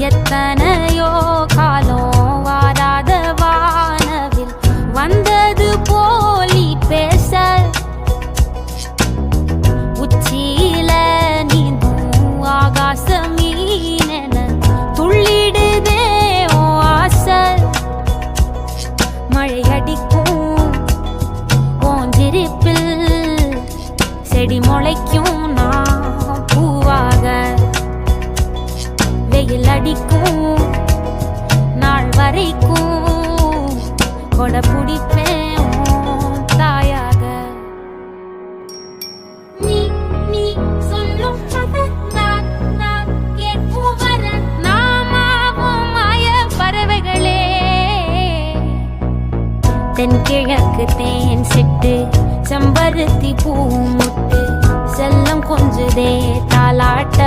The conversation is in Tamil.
எத்தனையோ காலம் வாராத வானவில் வந்தது போலி பேச உச்சியில நீந்தும் ஆகாச மீனென துள்ளிடுதே ஓ ஆசை மழை அடிக்கும் ஓஞ்சிருப்பில் செடி முளைக்கும் நான் பூவாக வெயில் அடிக்கும் நாள் வரைக்கும் கொடை பிடிப்பேன் தாயாக நீ நீ சொல்லும் கதை நான் நான் கேட்கும் வர நாமாவும் மாய பறவைகளே தென்கிழக்கு தேன் சிட்டு செம்பருத்தி பூ முட்டு செல்லம் கொஞ்சதே தாலாட்ட